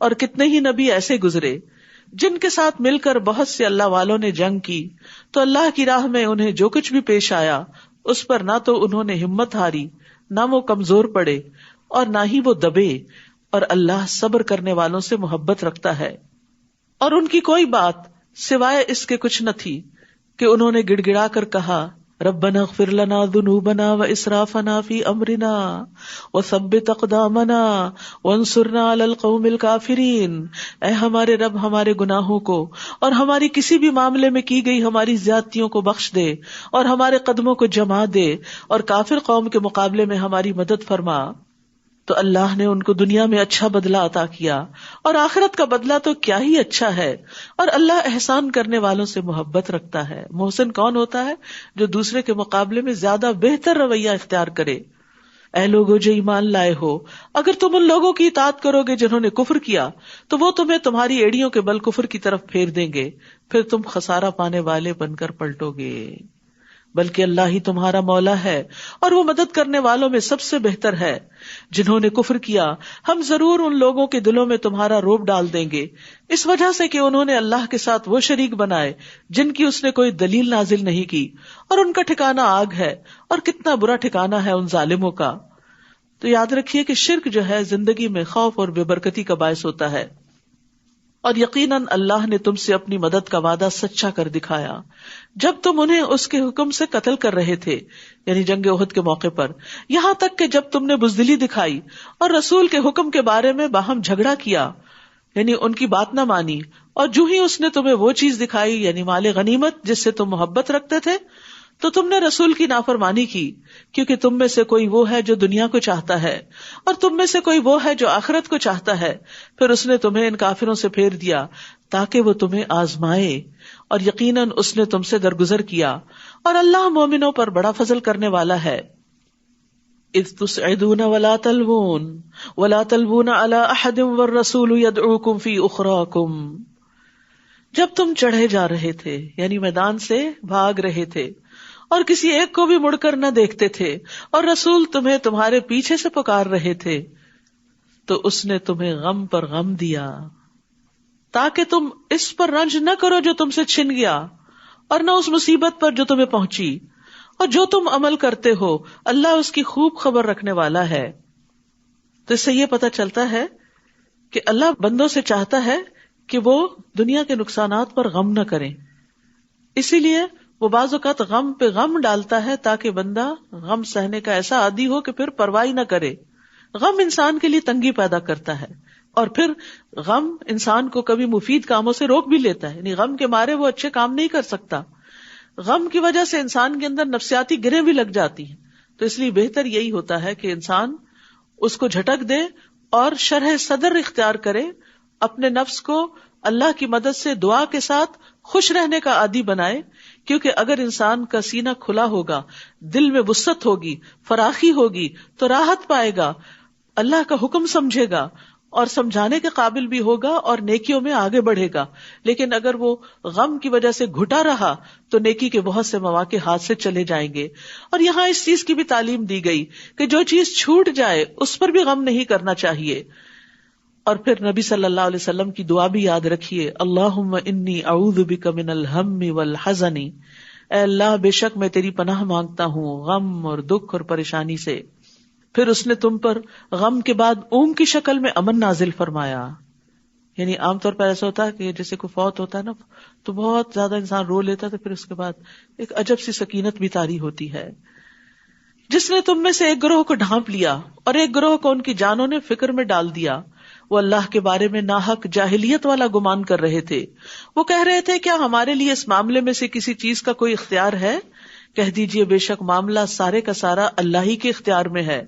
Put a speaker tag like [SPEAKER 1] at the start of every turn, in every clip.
[SPEAKER 1] اور کتنے ہی نبی ایسے گزرے جن کے ساتھ مل کر بہت سے اللہ والوں نے جنگ کی، تو اللہ کی راہ میں انہیں جو کچھ بھی پیش آیا اس پر نہ تو انہوں نے ہمت ہاری، نہ وہ کمزور پڑے اور نہ ہی وہ دبے، اور اللہ صبر کرنے والوں سے محبت رکھتا ہے۔ اور ان کی کوئی بات سوائے اس کے کچھ نہ تھی کہ انہوں نے گڑ گڑا کر کہا ربنا اغفر لنا ذنوبنا واسرافنا فی امرنا وثبت اقدامنا وانصرنا علی القوم الکافرین، اے ہمارے رب ہمارے گناہوں کو اور ہماری کسی بھی معاملے میں کی گئی ہماری زیادتیوں کو بخش دے اور ہمارے قدموں کو جما دے اور کافر قوم کے مقابلے میں ہماری مدد فرما۔ تو اللہ نے ان کو دنیا میں اچھا بدلہ عطا کیا، اور آخرت کا بدلہ تو کیا ہی اچھا ہے، اور اللہ احسان کرنے والوں سے محبت رکھتا ہے۔ محسن کون ہوتا ہے؟ جو دوسرے کے مقابلے میں زیادہ بہتر رویہ اختیار کرے۔ اے لوگو جو ایمان لائے ہو، اگر تم ان لوگوں کی اطاعت کرو گے جنہوں نے کفر کیا تو وہ تمہیں تمہاری ایڑیوں کے بل کفر کی طرف پھیر دیں گے، پھر تم خسارہ پانے والے بن کر پلٹو گے۔ بلکہ اللہ ہی تمہارا مولا ہے اور وہ مدد کرنے والوں میں سب سے بہتر ہے۔ جنہوں نے کفر کیا ہم ضرور ان لوگوں کے دلوں میں تمہارا روب ڈال دیں گے، اس وجہ سے کہ انہوں نے اللہ کے ساتھ وہ شریک بنائے جن کی اس نے کوئی دلیل نازل نہیں کی، اور ان کا ٹھکانہ آگ ہے، اور کتنا برا ٹھکانہ ہے ان ظالموں کا۔ تو یاد رکھیے کہ شرک جو ہے زندگی میں خوف اور بے برکتی کا باعث ہوتا ہے، اور یقیناً اللہ نے تم سے اپنی مدد کا وعدہ سچا کر دکھایا جب تم انہیں اس کے حکم سے قتل کر رہے تھے، یعنی جنگ احد کے موقع پر، یہاں تک کہ جب تم نے بزدلی دکھائی اور رسول کے حکم کے بارے میں باہم جھگڑا کیا، یعنی ان کی بات نہ مانی، اور جو ہی اس نے تمہیں وہ چیز دکھائی یعنی مال غنیمت جس سے تم محبت رکھتے تھے، تو تم نے رسول کی نافرمانی کی، کیونکہ تم میں سے کوئی وہ ہے جو دنیا کو چاہتا ہے اور تم میں سے کوئی وہ ہے جو آخرت کو چاہتا ہے، پھر اس نے تمہیں ان کافروں سے پھیر دیا تاکہ وہ تمہیں آزمائے، اور یقیناً اس نے تم سے درگزر کیا، اور اللہ مومنوں پر بڑا فضل کرنے والا ہے۔ اذ تسعدون ولا تلوون على احد والرسول يدعوكم في اخراكم، جب تم چڑھے جا رہے تھے یعنی میدان سے بھاگ رہے تھے اور کسی ایک کو بھی مڑ کر نہ دیکھتے تھے، اور رسول تمہیں تمہارے پیچھے سے پکار رہے تھے، تو اس نے تمہیں غم پر غم دیا تاکہ تم اس پر رنج نہ کرو جو تم سے چھن گیا، اور نہ اس مصیبت پر جو تمہیں پہنچی، اور جو تم عمل کرتے ہو اللہ اس کی خوب خبر رکھنے والا ہے۔ تو اس سے یہ پتہ چلتا ہے کہ اللہ بندوں سے چاہتا ہے کہ وہ دنیا کے نقصانات پر غم نہ کریں، اسی لیے وہ بعض اوقات غم پہ غم ڈالتا ہے تاکہ بندہ غم سہنے کا ایسا عادی ہو کہ پھر پرواہ نہ کرے۔ غم انسان کے لیے تنگی پیدا کرتا ہے، اور پھر غم انسان کو کبھی مفید کاموں سے روک بھی لیتا ہے، یعنی غم کے مارے وہ اچھے کام نہیں کر سکتا۔ غم کی وجہ سے انسان کے اندر نفسیاتی گرہیں بھی لگ جاتی ہیں، تو اس لیے بہتر یہی ہوتا ہے کہ انسان اس کو جھٹک دے اور شرح صدر اختیار کرے، اپنے نفس کو اللہ کی مدد سے دعا کے ساتھ خوش رہنے کا عادی بنائے، کیونکہ اگر انسان کا سینہ کھلا ہوگا، دل میں وسعت ہوگی، فراخی ہوگی، تو راحت پائے گا، اللہ کا حکم سمجھے گا اور سمجھانے کے قابل بھی ہوگا اور نیکیوں میں آگے بڑھے گا۔ لیکن اگر وہ غم کی وجہ سے گھٹا رہا تو نیکی کے بہت سے مواقع ہاتھ سے چلے جائیں گے۔ اور یہاں اس چیز کی بھی تعلیم دی گئی کہ جو چیز چھوٹ جائے اس پر بھی غم نہیں کرنا چاہیے۔ اور پھر نبی صلی اللہ علیہ وسلم کی دعا بھی یاد رکھیے، اللہم انی اعوذ بک من الہم والحزن، اے اللہ بے شک میں تیری پناہ مانگتا ہوں غم اور دکھ اور پریشانی سے۔ پھر اس نے تم پر غم کے بعد اونگ کی شکل میں امن نازل فرمایا، یعنی عام طور پر ایسا ہوتا ہے کہ جیسے کوئی فوت ہوتا ہے نا تو بہت زیادہ انسان رو لیتا ہے، پھر اس کے بعد ایک عجب سی سکینت بھی طاری ہوتی ہے۔ جس نے تم میں سے ایک گروہ کو ڈھانپ لیا اور ایک گروہ کو ان کی جانوں نے فکر میں ڈال دیا، وہ اللہ کے بارے میں ناحق جاہلیت والا گمان کر رہے تھے۔ وہ کہہ رہے تھے کیا ہمارے لیے اس معاملے میں سے کسی چیز کا کوئی اختیار ہے؟ کہہ دیجئے بے شک معاملہ سارے کا سارا اللہ ہی کے اختیار میں ہے۔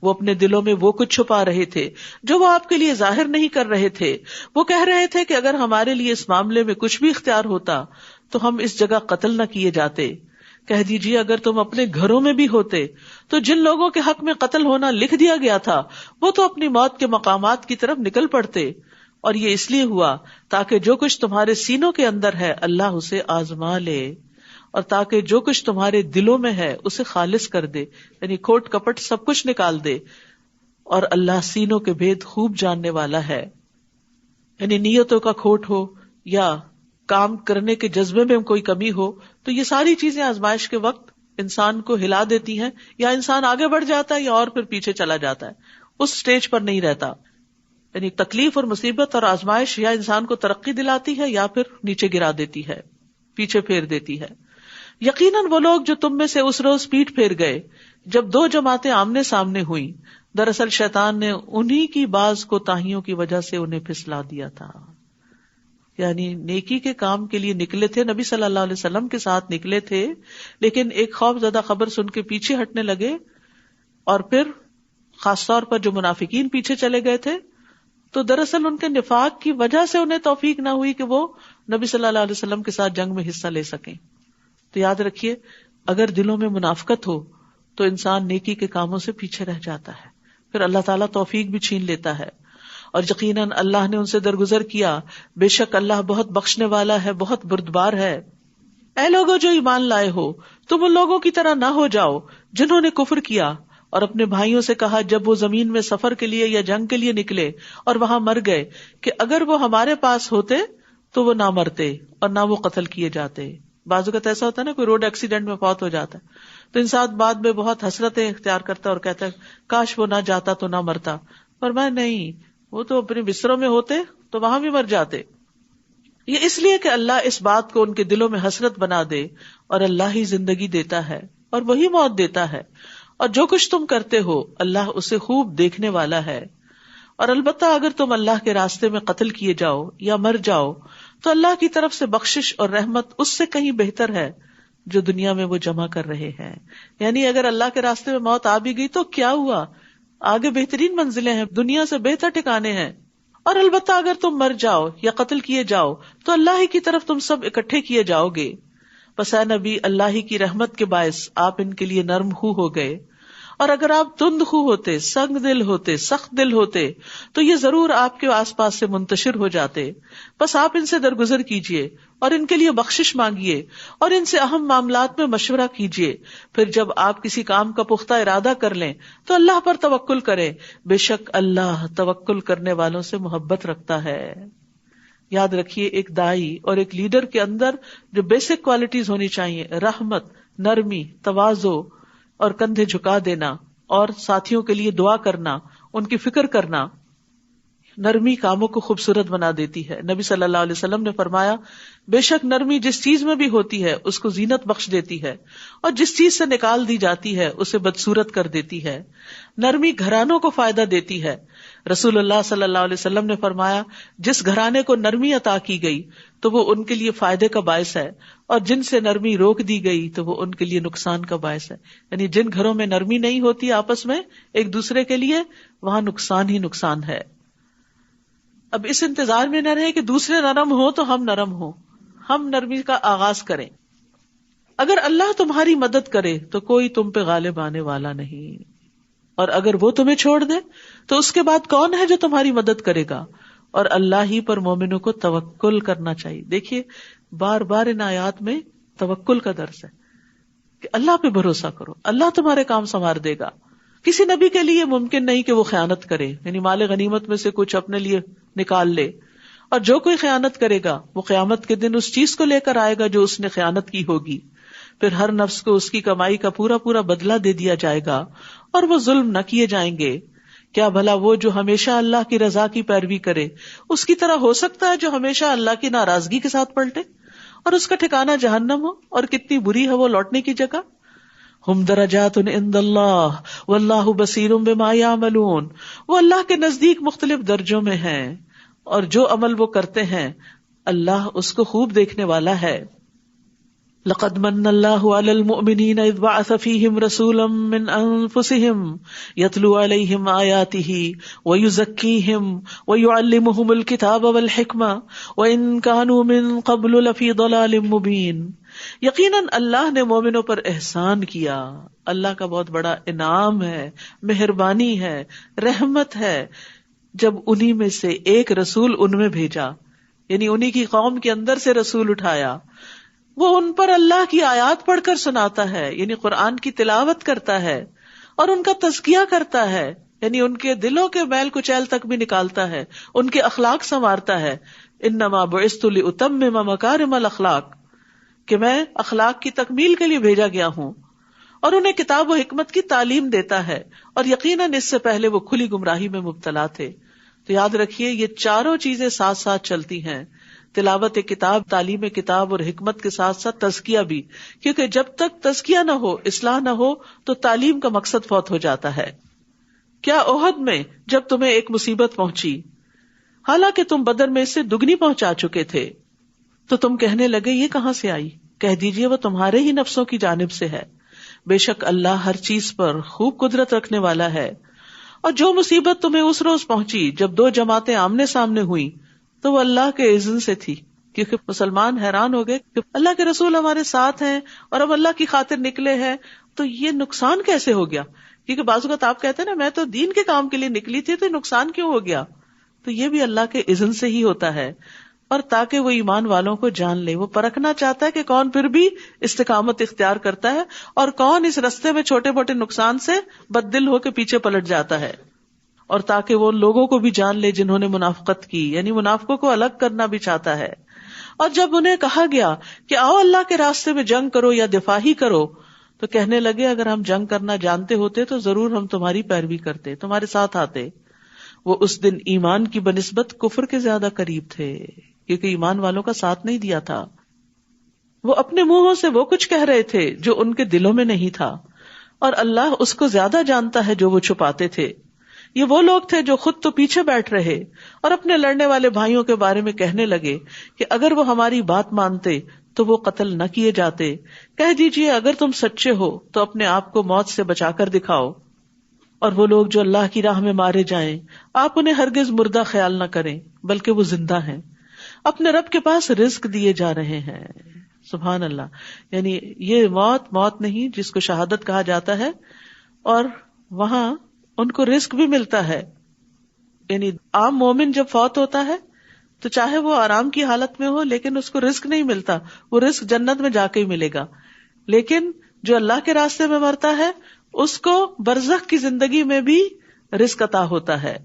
[SPEAKER 1] وہ اپنے دلوں میں وہ کچھ چھپا رہے تھے جو وہ آپ کے لیے ظاہر نہیں کر رہے تھے۔ وہ کہہ رہے تھے کہ اگر ہمارے لیے اس معاملے میں کچھ بھی اختیار ہوتا تو ہم اس جگہ قتل نہ کیے جاتے۔ کہہ دیجئے اگر تم اپنے گھروں میں بھی ہوتے تو جن لوگوں کے حق میں قتل ہونا لکھ دیا گیا تھا وہ تو اپنی موت کے مقامات کی طرف نکل پڑتے، اور یہ اس لیے ہوا تاکہ جو کچھ تمہارے سینوں کے اندر ہے اللہ اسے آزما لے، اور تاکہ جو کچھ تمہارے دلوں میں ہے اسے خالص کر دے، یعنی کھوٹ کپٹ سب کچھ نکال دے، اور اللہ سینوں کے بھید خوب جاننے والا ہے۔ یعنی نیتوں کا کھوٹ ہو یا کام کرنے کے جذبے میں کوئی کمی ہو، تو یہ ساری چیزیں آزمائش کے وقت انسان کو ہلا دیتی ہیں، یا انسان آگے بڑھ جاتا ہے یا اور پھر پیچھے چلا جاتا ہے، اس سٹیج پر نہیں رہتا. یعنی تکلیف اور مصیبت اور آزمائش یا انسان کو ترقی دلاتی ہے یا پھر نیچے گرا دیتی ہے، پیچھے پھیر دیتی ہے. یقیناً وہ لوگ جو تم میں سے اس روز پیٹ پھیر گئے جب دو جماعتیں آمنے سامنے ہوئیں، دراصل شیطان نے انہی کی بعض کوتاہیوں کی وجہ سے انہیں پھسلا دیا تھا. یعنی نیکی کے کام کے لیے نکلے تھے، نبی صلی اللہ علیہ وسلم کے ساتھ نکلے تھے، لیکن ایک خوف زدہ خبر سن کے پیچھے ہٹنے لگے، اور پھر خاص طور پر جو منافقین پیچھے چلے گئے تھے، تو دراصل ان کے نفاق کی وجہ سے انہیں توفیق نہ ہوئی کہ وہ نبی صلی اللہ علیہ وسلم کے ساتھ جنگ میں حصہ لے سکیں. تو یاد رکھیے، اگر دلوں میں منافقت ہو تو انسان نیکی کے کاموں سے پیچھے رہ جاتا ہے، پھر اللہ تعالیٰ توفیق بھی چھین لیتا ہے. اور یقیناً اللہ نے ان سے درگزر کیا، بے شک اللہ بہت بخشنے والا ہے، بہت بردبار ہے. اے لوگوں جو ایمان لائے ہو، تم ان لوگوں کی طرح نہ ہو جاؤ جنہوں نے کفر کیا اور اپنے بھائیوں سے کہا جب وہ زمین میں سفر کے لیے یا جنگ کے لیے نکلے اور وہاں مر گئے کہ اگر وہ ہمارے پاس ہوتے تو وہ نہ مرتے اور نہ وہ قتل کیے جاتے. بعض اوقات ایسا ہوتا ہے نا، کوئی روڈ ایکسیڈنٹ میں فوت ہو جاتا ہے تو انسان بعد میں بہت حسرتیں اختیار کرتا ہے اور کہتا ہے کاش وہ نہ جاتا تو نہ مرتا. فرمایا نہیں، وہ تو اپنے بستروں میں ہوتے تو وہاں بھی مر جاتے. یہ اس لیے کہ اللہ اس بات کو ان کے دلوں میں حسرت بنا دے، اور اللہ ہی زندگی دیتا ہے اور وہی موت دیتا ہے، اور جو کچھ تم کرتے ہو اللہ اسے خوب دیکھنے والا ہے. اور البتہ اگر تم اللہ کے راستے میں قتل کیے جاؤ یا مر جاؤ تو اللہ کی طرف سے بخشش اور رحمت اس سے کہیں بہتر ہے جو دنیا میں وہ جمع کر رہے ہیں. یعنی اگر اللہ کے راستے میں موت آ بھی گئی تو کیا ہوا، آگے بہترین منزلیں ہیں، دنیا سے بہتر ٹھکانے ہیں. اور البتہ اگر تم مر جاؤ یا قتل کیے جاؤ تو اللہ ہی کی طرف تم سب اکٹھے کیے جاؤ گے. پس اے نبی، اللہ ہی کی رحمت کے باعث آپ ان کے لیے نرم ہو گئے، اور اگر آپ تند خو ہوتے، سنگ دل ہوتے، سخت دل ہوتے تو یہ ضرور آپ کے آس پاس سے منتشر ہو جاتے. بس آپ ان سے درگزر کیجئے اور ان کے لیے بخشش مانگیے اور ان سے اہم معاملات میں مشورہ کیجئے. پھر جب آپ کسی کام کا پختہ ارادہ کر لیں تو اللہ پر توکل کریں، بے شک اللہ توکل کرنے والوں سے محبت رکھتا ہے. یاد رکھیے، ایک داعی اور ایک لیڈر کے اندر جو بیسک کوالٹیز ہونی چاہیے، رحمت، نرمی، تواضع اور کندھے جھکا دینا اور ساتھیوں کے لیے دعا کرنا، ان کی فکر کرنا. نرمی کاموں کو خوبصورت بنا دیتی ہے. نبی صلی اللہ علیہ وسلم نے فرمایا، بے شک نرمی جس چیز میں بھی ہوتی ہے اس کو زینت بخش دیتی ہے، اور جس چیز سے نکال دی جاتی ہے اسے بدصورت کر دیتی ہے. نرمی گھرانوں کو فائدہ دیتی ہے. رسول اللہ صلی اللہ علیہ وسلم نے فرمایا، جس گھرانے کو نرمی عطا کی گئی تو وہ ان کے لیے فائدے کا باعث ہے، اور جن سے نرمی روک دی گئی تو وہ ان کے لیے نقصان کا باعث ہے. یعنی جن گھروں میں نرمی نہیں ہوتی آپس میں ایک دوسرے کے لیے، وہاں نقصان ہی نقصان ہے. اب اس انتظار میں نہ رہے کہ دوسرے نرم ہو تو ہم نرم ہوں، ہم نرمی کا آغاز کریں. اگر اللہ تمہاری مدد کرے تو کوئی تم پہ غالب آنے والا نہیں، اور اگر وہ تمہیں چھوڑ دے تو اس کے بعد کون ہے جو تمہاری مدد کرے گا. اور اللہ ہی پر مومنوں کو توکل کرنا چاہیے. دیکھیے بار بار ان آیات میں توکل کا درس ہے کہ اللہ پہ بھروسہ کرو، اللہ تمہارے کام سنوار دے گا. کسی نبی کے لیے ممکن نہیں کہ وہ خیانت کرے، یعنی مال غنیمت میں سے کچھ اپنے لیے نکال لے، اور جو کوئی خیانت کرے گا وہ قیامت کے دن اس چیز کو لے کر آئے گا جو اس نے خیانت کی ہوگی. پھر ہر نفس کو اس کی کمائی کا پورا پورا بدلہ دے دیا جائے گا اور وہ ظلم نہ کیے جائیں گے. کیا بھلا وہ جو ہمیشہ اللہ کی رضا کی پیروی کرے اس کی طرح ہو سکتا ہے جو ہمیشہ اللہ کی ناراضگی کے ساتھ پلٹے اور اس کا ٹھکانہ جہنم ہو، اور کتنی بری ہے وہ لوٹنے کی جگہ. ہم درجات عند اللہ واللہ بصیر بما یعملون. وہ اللہ کے نزدیک مختلف درجوں میں ہیں، اور جو عمل وہ کرتے ہیں اللہ اس کو خوب دیکھنے والا ہے. لقد من اللہ علی المؤمنین اذ بعث فیہم رسولا من انفسہم یتلو علیہم آیاتہ ویزکیہم ویعلمہم الکتاب والحکمہ وان کانوا من قبل لفی ضلال مبین. یقیناً اللہ نے مومنوں پر احسان کیا. اللہ کا بہت بڑا انعام ہے، مہربانی ہے، رحمت ہے جب انہی میں سے ایک رسول ان میں بھیجا، یعنی انہی کی قوم کے اندر سے رسول اٹھایا. وہ ان پر اللہ کی آیات پڑھ کر سناتا ہے، یعنی قرآن کی تلاوت کرتا ہے اور ان کا تزکیہ کرتا ہے، یعنی ان کے دلوں کے میل کچیل تک بھی نکالتا ہے، ان کے اخلاق سنوارتا ہے. انما بعثت لاتمم مکارم الاخلاق، کہ میں اخلاق کی تکمیل کے لیے بھیجا گیا ہوں. اور انہیں کتاب و حکمت کی تعلیم دیتا ہے، اور یقیناً اس سے پہلے وہ کھلی گمراہی میں مبتلا تھے. تو یاد رکھیے یہ چاروں چیزیں ساتھ ساتھ چلتی ہیں، تلاوت کتاب، تعلیم کتاب اور حکمت کے ساتھ ساتھ تزکیہ بھی، کیونکہ جب تک تزکیہ نہ ہو، اصلاح نہ ہو، تو تعلیم کا مقصد فوت ہو جاتا ہے. کیا احد میں جب تمہیں ایک مصیبت پہنچی، حالانکہ تم بدر میں اس سے دگنی پہنچا چکے تھے، تو تم کہنے لگے یہ کہاں سے آئی؟ کہہ دیجئے وہ تمہارے ہی نفسوں کی جانب سے ہے. بے شک اللہ ہر چیز پر خوب قدرت رکھنے والا ہے. اور جو مصیبت تمہیں اس روز پہنچی جب دو جماعتیں آمنے سامنے ہوئیں، تو وہ اللہ کے اذن سے تھی، کیونکہ مسلمان حیران ہو گئے کہ اللہ کے رسول ہمارے ساتھ ہیں اور اب اللہ کی خاطر نکلے ہیں، تو یہ نقصان کیسے ہو گیا؟ کیونکہ بعض اوقات آپ کہتے ہیں نا میں تو دین کے کام کے لیے نکلی تھی، تو نقصان کیوں ہو گیا؟ تو یہ بھی اللہ کے اذن سے ہی ہوتا ہے، اور تاکہ وہ ایمان والوں کو جان لے. وہ پرکھنا چاہتا ہے کہ کون پھر بھی استقامت اختیار کرتا ہے اور کون اس رستے میں چھوٹے موٹے نقصان سے بد دل ہو کے پیچھے پلٹ جاتا ہے. اور تاکہ وہ لوگوں کو بھی جان لے جنہوں نے منافقت کی، یعنی منافقوں کو الگ کرنا بھی چاہتا ہے. اور جب انہیں کہا گیا کہ آؤ اللہ کے راستے میں جنگ کرو یا دفاع ہی کرو، تو کہنے لگے اگر ہم جنگ کرنا جانتے ہوتے تو ضرور ہم تمہاری پیروی کرتے، تمہارے ساتھ آتے. وہ اس دن ایمان کی بنسبت کفر کے زیادہ قریب تھے، کیونکہ ایمان والوں کا ساتھ نہیں دیا تھا. وہ اپنے منہوں سے وہ کچھ کہہ رہے تھے جو ان کے دلوں میں نہیں تھا، اور اللہ اس کو زیادہ جانتا ہے جو وہ چھپاتے تھے. یہ وہ لوگ تھے جو خود تو پیچھے بیٹھ رہے اور اپنے لڑنے والے بھائیوں کے بارے میں کہنے لگے کہ اگر وہ ہماری بات مانتے تو وہ قتل نہ کیے جاتے. کہہ دیجئے اگر تم سچے ہو تو اپنے آپ کو موت سے بچا کر دکھاؤ. اور وہ لوگ جو اللہ کی راہ میں مارے جائیں، آپ انہیں ہرگز مردہ خیال نہ کریں، بلکہ وہ زندہ ہیں، اپنے رب کے پاس رزق دیے جا رہے ہیں. سبحان اللہ. یعنی یہ موت نہیں جس کو شہادت کہا جاتا ہے، اور وہاں ان کو رزق بھی ملتا ہے. یعنی عام مومن جب فوت ہوتا ہے تو چاہے وہ آرام کی حالت میں ہو لیکن اس کو رزق نہیں ملتا، وہ رزق جنت میں جا کے ہی ملے گا. لیکن جو اللہ کے راستے میں مرتا ہے اس کو برزخ کی زندگی میں بھی رزق عطا ہوتا ہے.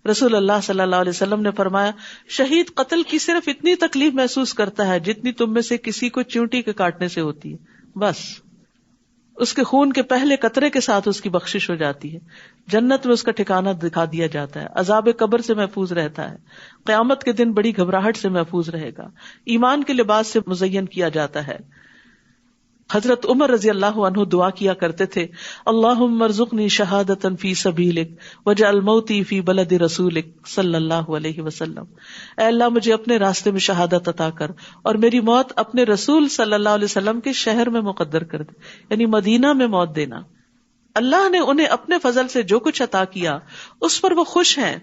[SPEAKER 1] رسول اللہ صلی اللہ علیہ وسلم نے فرمایا شہید قتل کی صرف اتنی تکلیف محسوس کرتا ہے جتنی تم میں سے کسی کو چیونٹی کے کاٹنے سے ہوتی ہے، بس. اس کے خون کے پہلے قطرے کے ساتھ اس کی بخشش ہو جاتی ہے. جنت میں اس کا ٹھکانہ دکھا دیا جاتا ہے، عذاب قبر سے محفوظ رہتا ہے، قیامت کے دن بڑی گھبراہٹ سے محفوظ رہے گا، ایمان کے لباس سے مزین کیا جاتا ہے. حضرت عمر رضی اللہ عنہ دعا کیا کرتے تھے اللہم ارزقنی شہادتا فی سبیلک واجعل موتی فی بلد رسولک صلی اللہ علیہ وسلم. اے اللہ مجھے اپنے راستے میں شہادت عطا کر اور میری موت اپنے رسول صلی اللہ علیہ وسلم کے شہر میں مقدر کر دے، یعنی مدینہ میں موت دینا. اللہ نے انہیں اپنے فضل سے جو کچھ عطا کیا اس پر وہ خوش ہیں،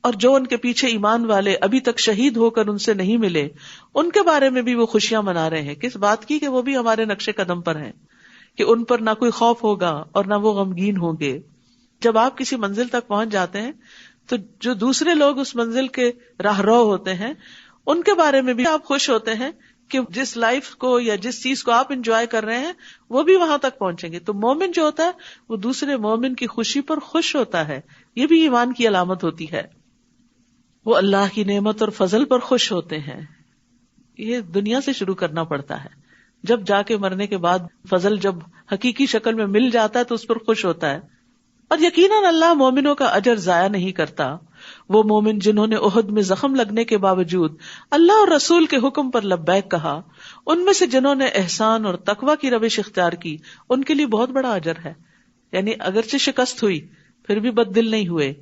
[SPEAKER 1] اور جو ان کے پیچھے ایمان والے ابھی تک شہید ہو کر ان سے نہیں ملے ان کے بارے میں بھی وہ خوشیاں منا رہے ہیں. کس بات کی؟ کہ وہ بھی ہمارے نقش قدم پر ہیں، کہ ان پر نہ کوئی خوف ہوگا اور نہ وہ غمگین ہوں گے. جب آپ کسی منزل تک پہنچ جاتے ہیں تو جو دوسرے لوگ اس منزل کے راہرو ہوتے ہیں ان کے بارے میں بھی آپ خوش ہوتے ہیں کہ جس لائف کو یا جس چیز کو آپ انجوائے کر رہے ہیں وہ بھی وہاں تک پہنچیں گے. تو مومن جو ہوتا ہے وہ دوسرے مومن کی خوشی پر خوش ہوتا ہے، یہ بھی ایمان کی علامت ہوتی ہے. وہ اللہ کی نعمت اور فضل پر خوش ہوتے ہیں. یہ دنیا سے شروع کرنا پڑتا ہے، جب جا کے مرنے کے بعد فضل جب حقیقی شکل میں مل جاتا ہے تو اس پر خوش ہوتا ہے. اور یقیناً اللہ مومنوں کا اجر ضائع نہیں کرتا. وہ مومن جنہوں نے احد میں زخم لگنے کے باوجود اللہ اور رسول کے حکم پر لبیک کہا، ان میں سے جنہوں نے احسان اور تقوی کی روش اختیار کی ان کے لیے بہت بڑا اجر ہے. یعنی اگرچہ شکست ہوئی پھر بھی بد دل نہیں ہوئے،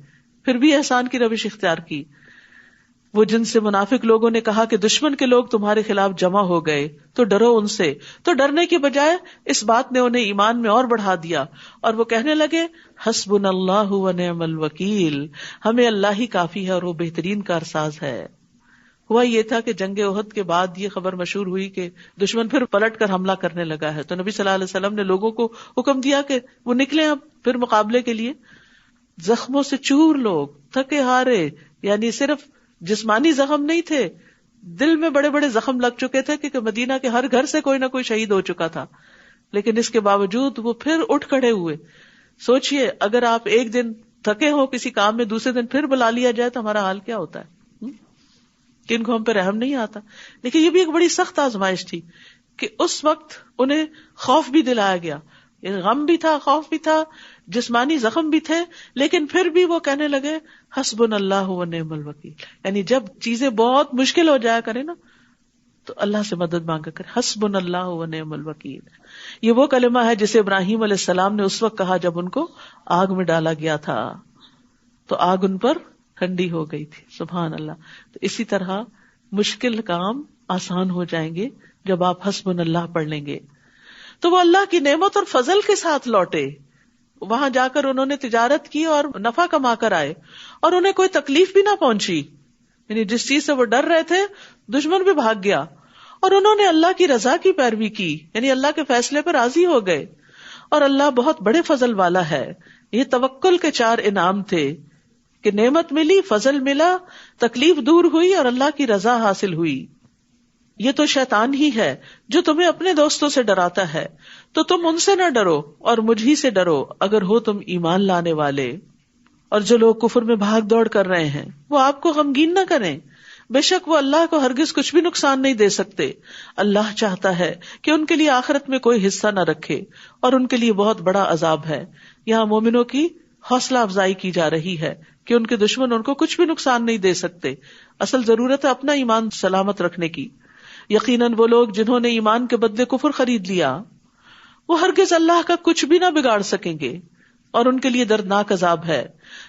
[SPEAKER 1] پھر بھی احسان کی روش اختیار کی. وہ جن سے منافق لوگوں نے کہا کہ دشمن کے لوگ تمہارے خلاف جمع ہو گئے تو ڈرو ان سے، تو ڈرنے کی بجائے اس بات نے انہیں ایمان میں اور بڑھا دیا، اور وہ کہنے لگے حسبنا اللہ ونعم الوکیل، ہمیں اللہ ہی کافی ہے اور وہ بہترین کارساز ہے. ہوا یہ تھا کہ جنگ احد کے بعد یہ خبر مشہور ہوئی کہ دشمن پھر پلٹ کر حملہ کرنے لگا ہے. تو نبی صلی اللہ علیہ وسلم نے لوگوں کو حکم دیا کہ وہ نکلیں اب پھر مقابلے کے لیے. زخموں سے چور لوگ، تھکے ہارے، یعنی صرف جسمانی زخم نہیں تھے، دل میں بڑے بڑے زخم لگ چکے تھے کیونکہ مدینہ کے ہر گھر سے کوئی نہ کوئی شہید ہو چکا تھا. لیکن اس کے باوجود وہ پھر اٹھ کھڑے ہوئے. سوچئے اگر آپ ایک دن تھکے ہو کسی کام میں, دوسرے دن پھر بلا لیا جائے تو ہمارا حال کیا ہوتا ہے کہ ان کو ہم پہ رحم نہیں آتا. لیکن یہ بھی ایک بڑی سخت آزمائش تھی کہ اس وقت انہیں خوف بھی دلایا گیا, غم بھی تھا, خوف بھی تھا, جسمانی زخم بھی تھے, لیکن پھر بھی وہ کہنے لگے حسبنا اللہ و نعم الوکیل. یعنی جب چیزیں بہت مشکل ہو جایا کرے نا تو اللہ سے مدد مانگا کرے, حسبنا اللہ و نعم الوکیل. یہ وہ کلمہ ہے جسے ابراہیم علیہ السلام نے اس وقت کہا جب ان کو آگ میں ڈالا گیا تھا تو آگ ان پر ٹھنڈی ہو گئی تھی. سبحان اللہ. تو اسی طرح مشکل کام آسان ہو جائیں گے جب آپ حسبنا اللہ پڑھ لیں گے. تو وہ اللہ کی نعمت اور فضل کے ساتھ لوٹے. وہاں جا کر انہوں نے تجارت کی اور نفع کما کر آئے, اور انہیں کوئی تکلیف بھی نہ پہنچی. یعنی جس چیز سے وہ ڈر رہے تھے دشمن بھی بھاگ گیا, اور انہوں نے اللہ کی رضا کی پیروی کی, یعنی اللہ کے فیصلے پر راضی ہو گئے. اور اللہ بہت بڑے فضل والا ہے. یہ توکل کے 4 انعام تھے کہ نعمت ملی, فضل ملا, تکلیف دور ہوئی اور اللہ کی رضا حاصل ہوئی. یہ تو شیطان ہی ہے جو تمہیں اپنے دوستوں سے ڈراتا ہے, تو تم ان سے نہ ڈرو اور مجھ ہی سے ڈرو اگر ہو تم ایمان لانے والے. اور جو لوگ کفر میں بھاگ دوڑ کر رہے ہیں وہ آپ کو غمگین نہ کریں, بے شک وہ اللہ کو ہرگز کچھ بھی نقصان نہیں دے سکتے. اللہ چاہتا ہے کہ ان کے لیے آخرت میں کوئی حصہ نہ رکھے اور ان کے لیے بہت بڑا عذاب ہے. یہاں مومنوں کی حوصلہ افزائی کی جا رہی ہے کہ ان کے دشمن ان کو کچھ بھی نقصان نہیں دے سکتے. اصل ضرورت ہے اپنا ایمان سلامت رکھنے کی. یقیناً وہ لوگ جنہوں نے ایمان کے بدلے کفر خرید لیا وہ ہرگز اللہ کا کچھ بھی نہ بگاڑ سکیں گے اور ان کے لیے دردناک عذاب ہے.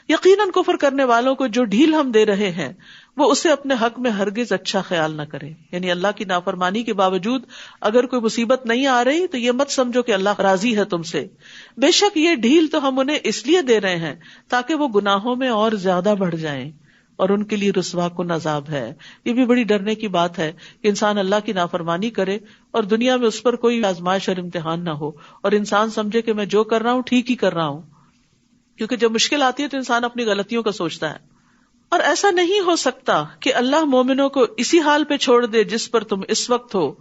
[SPEAKER 1] یقیناً کفر کرنے والوں کو جو ڈھیل ہم دے رہے ہیں وہ اسے اپنے حق میں ہرگز اچھا خیال نہ کرے. یعنی اللہ کی نافرمانی کے باوجود اگر کوئی مصیبت نہیں آ رہی تو یہ مت سمجھو کہ اللہ راضی ہے تم سے. بے شک یہ ڈھیل تو ہم انہیں اس لیے دے رہے ہیں تاکہ وہ گناہوں میں اور زیادہ بڑھ جائیں اور ان کے لیے رسوا کن عذاب ہے. یہ بھی بڑی ڈرنے کی بات ہے کہ انسان اللہ کی نافرمانی کرے اور دنیا میں اس پر کوئی آزمائش اور امتحان نہ ہو اور انسان سمجھے کہ میں جو کر رہا ہوں ٹھیک ہی کر رہا ہوں. کیونکہ جب مشکل آتی ہے تو انسان اپنی غلطیوں کا سوچتا ہے. اور ایسا نہیں ہو سکتا کہ اللہ مومنوں کو اسی حال پہ چھوڑ دے جس پر تم اس وقت ہو,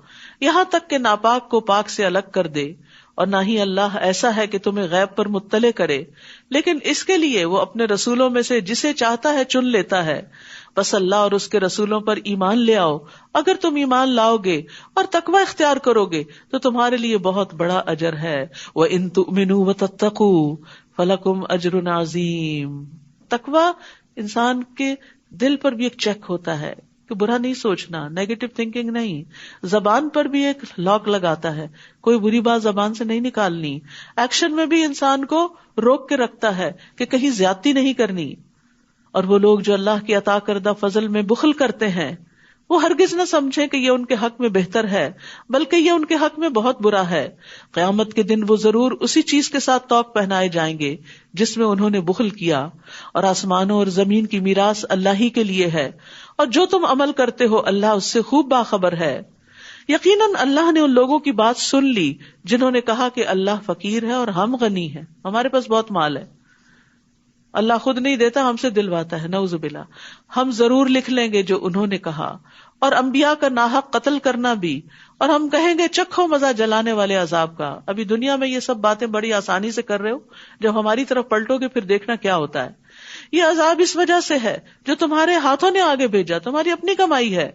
[SPEAKER 1] یہاں تک کہ ناپاک کو پاک سے الگ کر دے. اور نہ ہی اللہ ایسا ہے کہ تمہیں غیب پر مطلع کرے, لیکن اس کے لیے وہ اپنے رسولوں میں سے جسے چاہتا ہے چن لیتا ہے. بس اللہ اور اس کے رسولوں پر ایمان لے آؤ. اگر تم ایمان لاؤ گے اور تقوی اختیار کرو گے تو تمہارے لیے بہت بڑا اجر ہے. وَإِن تُؤْمِنُوا وَتَتَّقُوا فَلَكُمْ أَجْرٌ عَظِيمٌ. تقوی انسان کے دل پر بھی ایک چیک ہوتا ہے کہ برا نہیں سوچنا, نیگیٹو تھنکنگ نہیں. زبان پر بھی ایک لاک لگاتا ہے, کوئی بری بات زبان سے نہیں نکالنی. ایکشن میں بھی انسان کو روک کے رکھتا ہے کہ کہیں زیادتی نہیں کرنی. اور وہ لوگ جو اللہ کی عطا کردہ فضل میں بخل کرتے ہیں وہ ہرگز نہ سمجھیں کہ یہ ان کے حق میں بہتر ہے, بلکہ یہ ان کے حق میں بہت برا ہے. قیامت کے دن وہ ضرور اسی چیز کے ساتھ توق پہنائے جائیں گے جس میں انہوں نے بخل کیا. اور آسمانوں اور زمین کی میراث اللہ ہی کے لیے ہے, اور جو تم عمل کرتے ہو اللہ اس سے خوب باخبر ہے. یقیناً اللہ نے ان لوگوں کی بات سن لی جنہوں نے کہا کہ اللہ فقیر ہے اور ہم غنی ہیں, ہمارے پاس بہت مال ہے. اللہ خود نہیں دیتا, ہم سے دلواتا ہے, نعوذ باللہ. ہم ضرور لکھ لیں گے جو انہوں نے کہا, اور انبیاء کا ناحق قتل کرنا بھی, اور ہم کہیں گے چکھو مزہ جلانے والے عذاب کا. ابھی دنیا میں یہ سب باتیں بڑی آسانی سے کر رہے ہو, جب ہماری طرف پلٹو گے پھر دیکھنا کیا ہوتا ہے. یہ عذاب اس وجہ سے ہے جو تمہارے ہاتھوں نے آگے بھیجا, تمہاری اپنی کمائی ہے.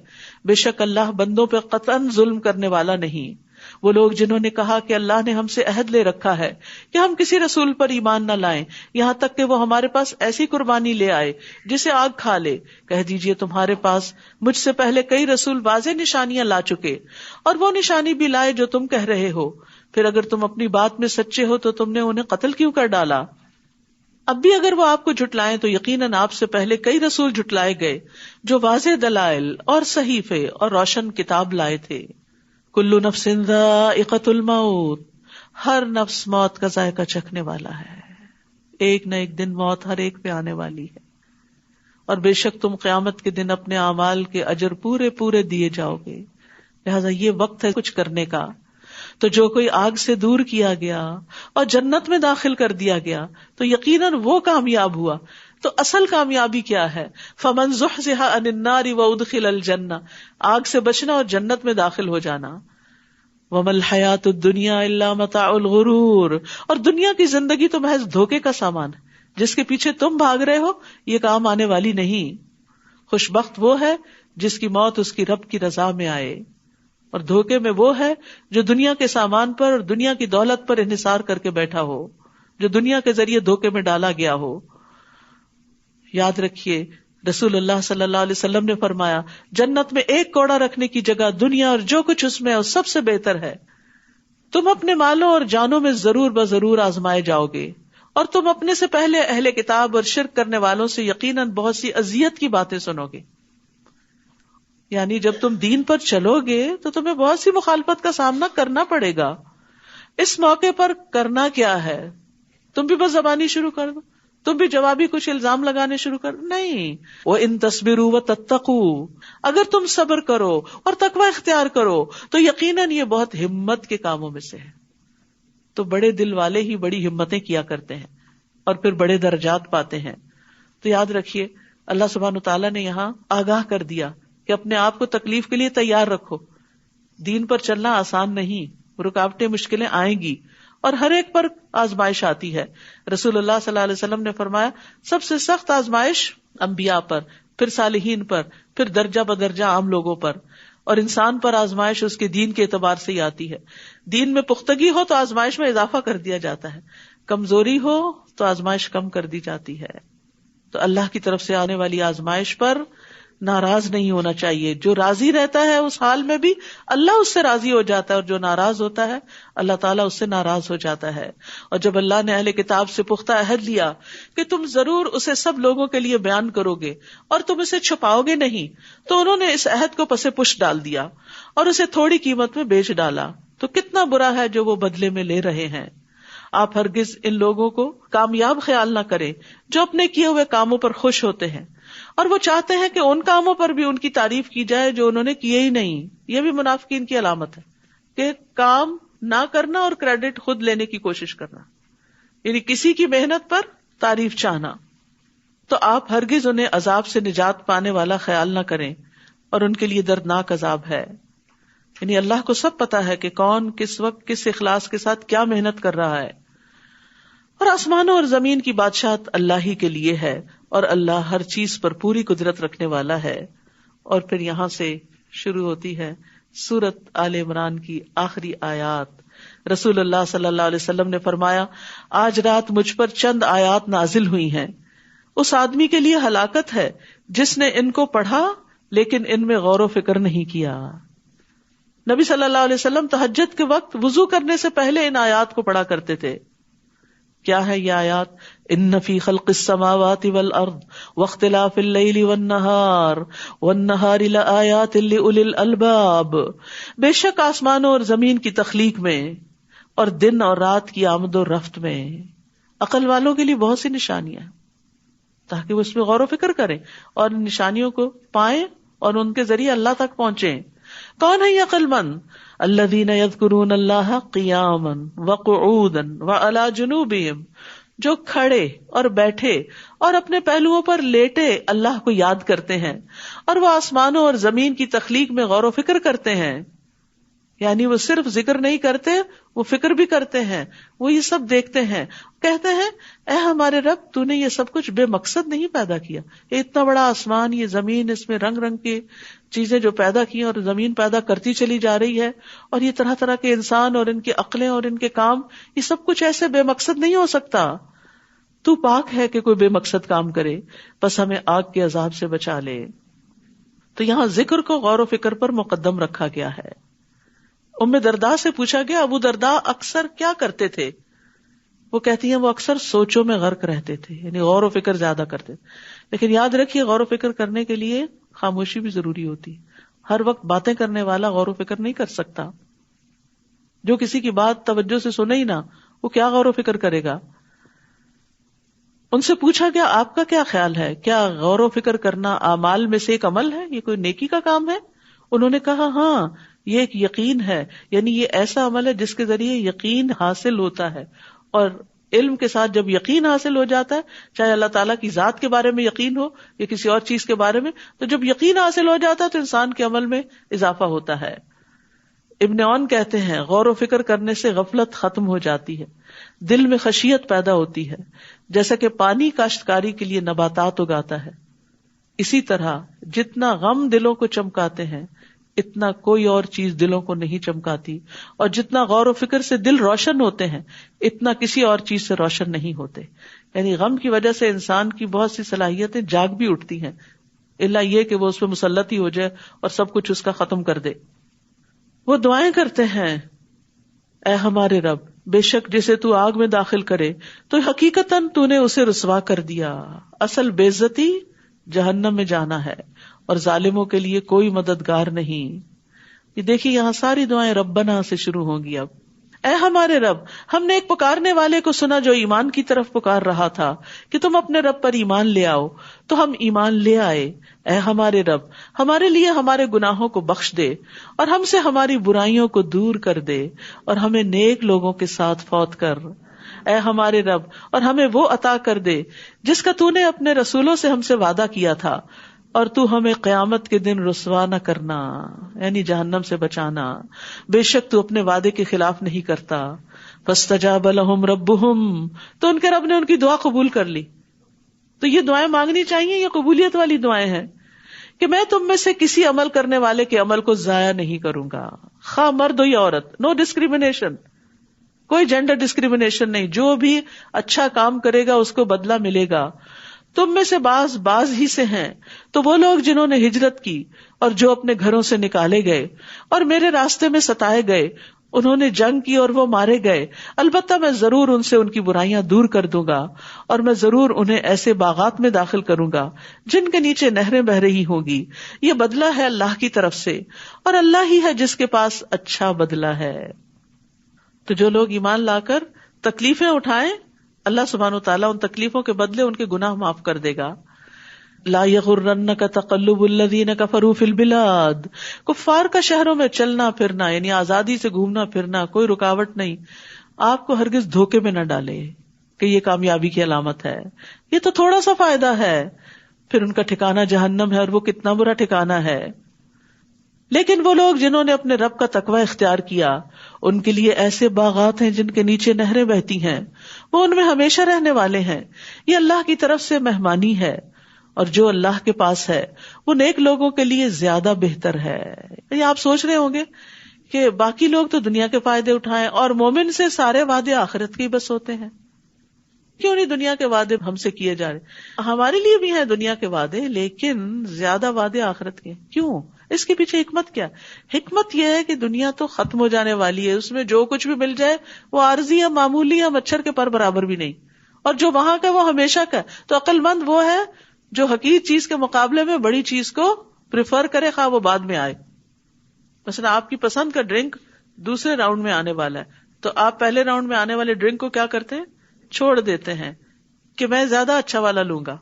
[SPEAKER 1] بے شک اللہ بندوں پہ قطعاً ظلم کرنے والا نہیں. وہ لوگ جنہوں نے کہا کہ اللہ نے ہم سے عہد لے رکھا ہے کہ ہم کسی رسول پر ایمان نہ لائیں یہاں تک کہ وہ ہمارے پاس ایسی قربانی لے آئے جسے آگ کھا لے, کہہ دیجئے تمہارے پاس مجھ سے پہلے کئی رسول واضح نشانیاں لا چکے, اور وہ نشانی بھی لائے جو تم کہہ رہے ہو. پھر اگر تم اپنی بات میں سچے ہو تو تم نے انہیں قتل کیوں کر ڈالا؟ اب بھی اگر وہ آپ کو جھٹلائیں تو یقیناً آپ سے پہلے کئی رسول جھٹلائے گئے جو واضح دلائل اور صحیفے اور روشن کتاب لائے تھے. کل نفس ذائقۃ الموت, ہر نفس موت کا ذائقہ چکھنے والا ہے. ایک نہ ایک دن موت ہر ایک پہ آنے والی ہے, اور بے شک تم قیامت کے دن اپنے اعمال کے اجر پورے پورے دیے جاؤ گے. لہذا یہ وقت ہے کچھ کرنے کا. تو جو کوئی آگ سے دور کیا گیا اور جنت میں داخل کر دیا گیا تو یقیناً وہ کامیاب ہوا. تو اصل کامیابی کیا ہے؟ فمن زحزح عن النار وادخل الجنہ, آگ سے بچنا اور جنت میں داخل ہو جانا. وما الحیاۃ الدنیا الا متاع الغرور, اور دنیا کی زندگی تو محض دھوکے کا سامان ہے. جس کے پیچھے تم بھاگ رہے ہو یہ کام آنے والی نہیں. خوشبخت وہ ہے جس کی موت اس کی رب کی رضا میں آئے، اور دھوکے میں وہ ہے جو دنیا کے سامان پر اور دنیا کی دولت پر انحصار کر کے بیٹھا ہو، جو دنیا کے ذریعے دھوکے میں ڈالا گیا ہو. یاد رکھیے رسول اللہ صلی اللہ علیہ وسلم نے فرمایا جنت میں ایک کوڑا رکھنے کی جگہ دنیا اور جو کچھ اس میں ہے سب سے بہتر ہے. تم اپنے مالوں اور جانوں میں ضرور بضرور آزمائے جاؤ گے، اور تم اپنے سے پہلے اہل کتاب اور شرک کرنے والوں سے یقیناً بہت سی اذیت کی باتیں سنو گے. یعنی جب تم دین پر چلو گے تو تمہیں بہت سی مخالفت کا سامنا کرنا پڑے گا. اس موقع پر کرنا کیا ہے؟ تم بھی بس زبانی شروع کر دو، تم بھی جوابی کچھ الزام لگانے شروع کر دو؟ نہیں. وَإِن تَصْبِرُوا وَتَتَّقُوا، اگر تم صبر کرو اور تقوی اختیار کرو تو یقیناً یہ بہت ہمت کے کاموں میں سے ہے. تو بڑے دل والے ہی بڑی ہمتیں کیا کرتے ہیں اور پھر بڑے درجات پاتے ہیں. تو یاد رکھیے اللہ سبحانہ وتعالیٰ نے یہاں آگاہ کر دیا کہ اپنے آپ کو تکلیف کے لیے تیار رکھو. دین پر چلنا آسان نہیں، رکاوٹیں مشکلیں آئیں گی اور ہر ایک پر آزمائش آتی ہے. رسول اللہ صلی اللہ علیہ وسلم نے فرمایا سب سے سخت آزمائش انبیاء پر، پھر صالحین پر، پھر درجہ بدرجہ عام لوگوں پر، اور انسان پر آزمائش اس کے دین کے اعتبار سے ہی آتی ہے. دین میں پختگی ہو تو آزمائش میں اضافہ کر دیا جاتا ہے، کمزوری ہو تو آزمائش کم کر دی جاتی ہے. تو اللہ کی طرف سے آنے والی آزمائش پر ناراض نہیں ہونا چاہیے. جو راضی رہتا ہے اس حال میں بھی اللہ اس سے راضی ہو جاتا ہے، اور جو ناراض ہوتا ہے اللہ تعالیٰ اس سے ناراض ہو جاتا ہے. اور جب اللہ نے اہل کتاب سے پختہ عہد لیا کہ تم ضرور اسے سب لوگوں کے لیے بیان کرو گے اور تم اسے چھپاؤ گے نہیں، تو انہوں نے اس عہد کو پس پش ڈال دیا اور اسے تھوڑی قیمت میں بیچ ڈالا. تو کتنا برا ہے جو وہ بدلے میں لے رہے ہیں. آپ ہرگز ان لوگوں کو کامیاب خیال نہ کریں جو اپنے کیے ہوئے کاموں پر خوش ہوتے ہیں اور وہ چاہتے ہیں کہ ان کاموں پر بھی ان کی تعریف کی جائے جو انہوں نے کیے ہی نہیں. یہ بھی منافقین کی علامت ہے کہ کام نہ کرنا اور کریڈٹ خود لینے کی کوشش کرنا، یعنی کسی کی محنت پر تعریف چاہنا. تو آپ ہرگز انہیں عذاب سے نجات پانے والا خیال نہ کریں، اور ان کے لیے دردناک عذاب ہے. یعنی اللہ کو سب پتا ہے کہ کون کس وقت کس اخلاص کے ساتھ کیا محنت کر رہا ہے. اور آسمانوں اور زمین کی بادشاہت اللہ ہی کے لیے ہے، اور اللہ ہر چیز پر پوری قدرت رکھنے والا ہے. اور پھر یہاں سے شروع ہوتی ہے سورت آل عمران کی آخری آیات. رسول اللہ صلی اللہ علیہ وسلم نے فرمایا آج رات مجھ پر چند آیات نازل ہوئی ہیں، اس آدمی کے لیے ہلاکت ہے جس نے ان کو پڑھا لیکن ان میں غور و فکر نہیں کیا. نبی صلی اللہ علیہ وسلم تہجد کے وقت وضو کرنے سے پہلے ان آیات کو پڑھا کرتے تھے. کیا ہے یہ آیات؟ ان فی خلق السماوات والارض واختلاف اللیل والنہار لآیات لأولی الالباب، بے شک آسمانوں اور زمین کی تخلیق میں اور دن اور رات کی آمد و رفت میں عقل والوں کے لیے بہت سی نشانیاں ہیں، تاکہ وہ اس میں غور و فکر کریں اور ان نشانیوں کو پائیں اور ان کے ذریعے اللہ تک پہنچیں. کون ہے یہ عقل مند؟ الذین یذکرون اللہ قیاما وقعودا وعلی جنوبہم، جو کھڑے اور بیٹھے اور اپنے پہلوؤں پر لیٹے اللہ کو یاد کرتے ہیں، اور وہ آسمانوں اور زمین کی تخلیق میں غور و فکر کرتے ہیں. یعنی وہ صرف ذکر نہیں کرتے، وہ فکر بھی کرتے ہیں، وہ یہ سب دیکھتے ہیں، کہتے ہیں اے ہمارے رب تو نے یہ سب کچھ بے مقصد نہیں پیدا کیا. یہ اتنا بڑا آسمان، یہ زمین، اس میں رنگ رنگ کی چیزیں جو پیدا کی اور زمین پیدا کرتی چلی جا رہی ہے، اور یہ طرح طرح کے انسان اور ان کی عقلیں اور ان کے کام، یہ سب کچھ ایسے بے مقصد نہیں ہو سکتا. تو پاک ہے کہ کوئی بے مقصد کام کرے، بس ہمیں آگ کے عذاب سے بچا لے. تو یہاں ذکر کو غور و فکر پر مقدم رکھا گیا ہے. ام درداء سے پوچھا گیا ابو درداء اکثر کیا کرتے تھے؟ وہ کہتی ہیں وہ اکثر سوچوں میں غرق رہتے تھے، یعنی غور و فکر زیادہ کرتے تھے. لیکن یاد رکھیے غور و فکر کرنے کے لیے خاموشی بھی ضروری ہوتی ہے. ہر وقت باتیں کرنے والا غور و فکر نہیں کر سکتا. جو کسی کی بات توجہ سے سنے ہی نہ، وہ کیا غور و فکر کرے گا؟ ان سے پوچھا گیا آپ کا کیا خیال ہے، کیا غور و فکر کرنا اعمال میں سے ایک عمل ہے، یہ کوئی نیکی کا کام ہے؟ انہوں نے کہا ہاں، یہ ایک یقین ہے، یعنی یہ ایسا عمل ہے جس کے ذریعے یقین حاصل ہوتا ہے. اور علم کے ساتھ جب یقین حاصل ہو جاتا ہے، چاہے اللہ تعالیٰ کی ذات کے بارے میں یقین ہو یا کسی اور چیز کے بارے میں، تو جب یقین حاصل ہو جاتا ہے تو انسان کے عمل میں اضافہ ہوتا ہے. ابن عون کہتے ہیں غور و فکر کرنے سے غفلت ختم ہو جاتی ہے، دل میں خشیت پیدا ہوتی ہے، جیسا کہ پانی کاشتکاری کے لیے نباتات اگاتا ہے، اسی طرح جتنا غم دلوں کو چمکاتے ہیں اتنا کوئی اور چیز دلوں کو نہیں چمکاتی، اور جتنا غور و فکر سے دل روشن ہوتے ہیں اتنا کسی اور چیز سے روشن نہیں ہوتے. یعنی غم کی وجہ سے انسان کی بہت سی صلاحیتیں جاگ بھی اٹھتی ہیں، الا یہ کہ وہ اس پہ مسلط ہی ہو جائے اور سب کچھ اس کا ختم کر دے. وہ دعائیں کرتے ہیں، اے ہمارے رب، بے شک جسے تو آگ میں داخل کرے تو حقیقتاً تو نے اسے رسوا کر دیا، اصل بے عزتی جہنم میں جانا ہے اور ظالموں کے لیے کوئی مددگار نہیں. یہ دیکھیے یہاں ساری دعائیں ربنا سے شروع ہوں گی. اب اے ہمارے رب، ہم نے ایک پکارنے والے کو سنا جو ایمان کی طرف پکار رہا تھا کہ تم اپنے رب پر ایمان لے آؤ، تو ہم ایمان لے آئے. اے ہمارے رب، ہمارے لیے ہمارے گناہوں کو بخش دے اور ہم سے ہماری برائیوں کو دور کر دے اور ہمیں نیک لوگوں کے ساتھ فوت کر. اے ہمارے رب، اور ہمیں وہ عطا کر دے جس کا تو نے اپنے رسولوں سے ہم سے وعدہ کیا تھا، اور تو ہمیں قیامت کے دن رسوا نہ کرنا، یعنی جہنم سے بچانا، بے شک تو اپنے وعدے کے خلاف نہیں کرتا. فاستجاب لهم ربهم، تو ان کے رب نے ان کی دعا قبول کر لی. تو یہ دعائیں مانگنی چاہیے، یہ قبولیت والی دعائیں ہیں کہ میں تم میں سے کسی عمل کرنے والے کے عمل کو ضائع نہیں کروں گا، خواہ مرد ہو یا عورت. نو ڈسکریمنیشن، کوئی جینڈر ڈسکریمنیشن نہیں. جو بھی اچھا کام کرے گا اس کو بدلہ ملے گا. تم میں سے باز ہی سے ہیں تو وہ لوگ جنہوں نے ہجرت کی اور جو اپنے گھروں سے نکالے گئے اور میرے راستے میں ستائے گئے، انہوں نے جنگ کی اور وہ مارے گئے، البتہ میں ضرور ان سے ان کی برائیاں دور کر دوں گا اور میں ضرور انہیں ایسے باغات میں داخل کروں گا جن کے نیچے نہریں بہ رہی ہوں گی. یہ بدلہ ہے اللہ کی طرف سے، اور اللہ ہی ہے جس کے پاس اچھا بدلہ ہے. تو جو لوگ ایمان لا کر تکلیفیں اٹھائیں، اللہ سبحانہ وتعالیٰ ان تکلیفوں کے بدلے ان کے گناہ معاف کر دے گا. لا یغرنک تقلب الذین کفروا فی البلاد، کفار کا شہروں میں چلنا پھرنا یعنی آزادی سے گھومنا پھرنا کوئی رکاوٹ نہیں، آپ کو ہرگز دھوکے میں نہ ڈالے کہ یہ کامیابی کی علامت ہے. یہ تو تھوڑا سا فائدہ ہے، پھر ان کا ٹھکانہ جہنم ہے اور وہ کتنا برا ٹھکانہ ہے. لیکن وہ لوگ جنہوں نے اپنے رب کا تقوی اختیار کیا، ان کے لیے ایسے باغات ہیں جن کے نیچے نہریں بہتی ہیں، وہ ان میں ہمیشہ رہنے والے ہیں. یہ اللہ کی طرف سے مہمانی ہے، اور جو اللہ کے پاس ہے وہ نیک لوگوں کے لیے زیادہ بہتر ہے. یہ آپ سوچ رہے ہوں گے کہ باقی لوگ تو دنیا کے فائدے اٹھائیں اور مومن سے سارے وعدے آخرت کے ہی بس ہوتے ہیں، کیوں نہیں دنیا کے وعدے ہم سے کیے جا رہے؟ ہمارے لیے بھی ہیں دنیا کے وعدے، لیکن زیادہ وعدے آخرت کے. کیوں؟ اس کے پیچھے حکمت کیا؟ حکمت یہ ہے کہ دنیا تو ختم ہو جانے والی ہے، اس میں جو کچھ بھی مل جائے وہ عارضی یا معمولی یا مچھر کے پر برابر بھی نہیں، اور جو وہاں کا وہ ہمیشہ کا. تو عقل مند وہ ہے جو حقیقی چیز کے مقابلے میں بڑی چیز کو پریفر کرے، خواہ وہ بعد میں آئے. مثلا آپ کی پسند کا ڈرنک دوسرے راؤنڈ میں آنے والا ہے، تو آپ پہلے راؤنڈ میں آنے والے ڈرنک کو کیا کرتے ہیں؟ چھوڑ دیتے ہیں کہ میں زیادہ اچھا والا لوں گا.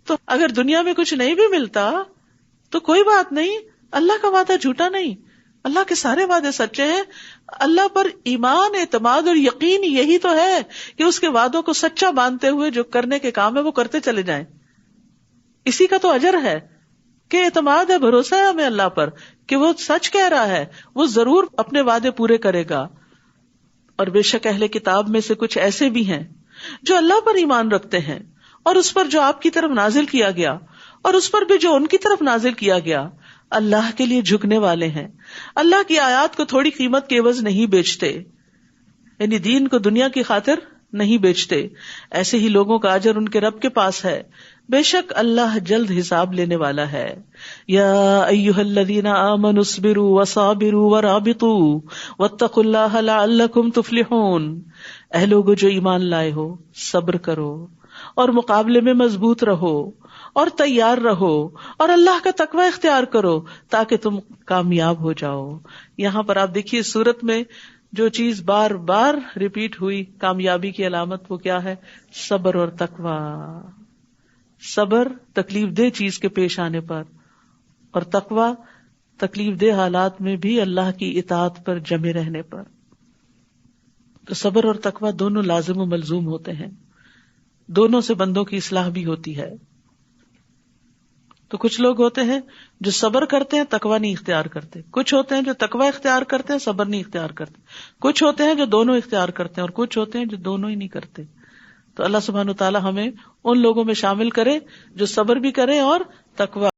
[SPEAKER 1] تو اگر دنیا میں کچھ نہیں بھی ملتا تو کوئی بات نہیں، اللہ کا وعدہ جھوٹا نہیں، اللہ کے سارے وعدے سچے ہیں. اللہ پر ایمان، اعتماد اور یقین یہی تو ہے کہ اس کے وعدوں کو سچا مانتے ہوئے جو کرنے کے کام ہے وہ کرتے چلے جائیں. اسی کا تو اجر ہے کہ اعتماد ہے، بھروسہ ہے ہمیں اللہ پر کہ وہ سچ کہہ رہا ہے، وہ ضرور اپنے وعدے پورے کرے گا. اور بے شک اہل کتاب میں سے کچھ ایسے بھی ہیں جو اللہ پر ایمان رکھتے ہیں اور اس پر جو آپ کی طرف نازل کیا گیا اور اس پر بھی جو ان کی طرف نازل کیا گیا، اللہ کے لیے جھکنے والے ہیں. اللہ کی آیات کو تھوڑی قیمت کے عوض نہیں بیچتے، یعنی دین کو دنیا کی خاطر نہیں بیچتے. ایسے ہی لوگوں کا اجر ان کے رب کے پاس ہے، بے شک اللہ جلد حساب لینے والا ہے. یا ایھا الذین آمنوا اصبروا وصابروا ورابطوا واتقوا اللہ لعلکم تفلحون. اے لوگو جو ایمان لائے ہو، صبر کرو اور مقابلے میں مضبوط رہو اور تیار رہو اور اللہ کا تقوی اختیار کرو تاکہ تم کامیاب ہو جاؤ. یہاں پر آپ دیکھیے سورت میں جو چیز بار بار ریپیٹ ہوئی کامیابی کی علامت، وہ کیا ہے؟ صبر اور تقوی. صبر تکلیف دہ چیز کے پیش آنے پر، اور تقوی تکلیف دہ حالات میں بھی اللہ کی اطاعت پر جمے رہنے پر. تو صبر اور تقوی دونوں لازم و ملزوم ہوتے ہیں، دونوں سے بندوں کی اصلاح بھی ہوتی ہے. تو کچھ لوگ ہوتے ہیں جو صبر کرتے ہیں تقویٰ نہیں اختیار کرتے، کچھ ہوتے ہیں جو تقویٰ اختیار کرتے ہیں صبر نہیں اختیار کرتے، کچھ ہوتے ہیں جو دونوں اختیار کرتے ہیں اور کچھ ہوتے ہیں جو دونوں ہی نہیں کرتے. تو اللہ سبحانہ وتعالی ہمیں ان لوگوں میں شامل کرے جو صبر بھی کرے اور تقویٰ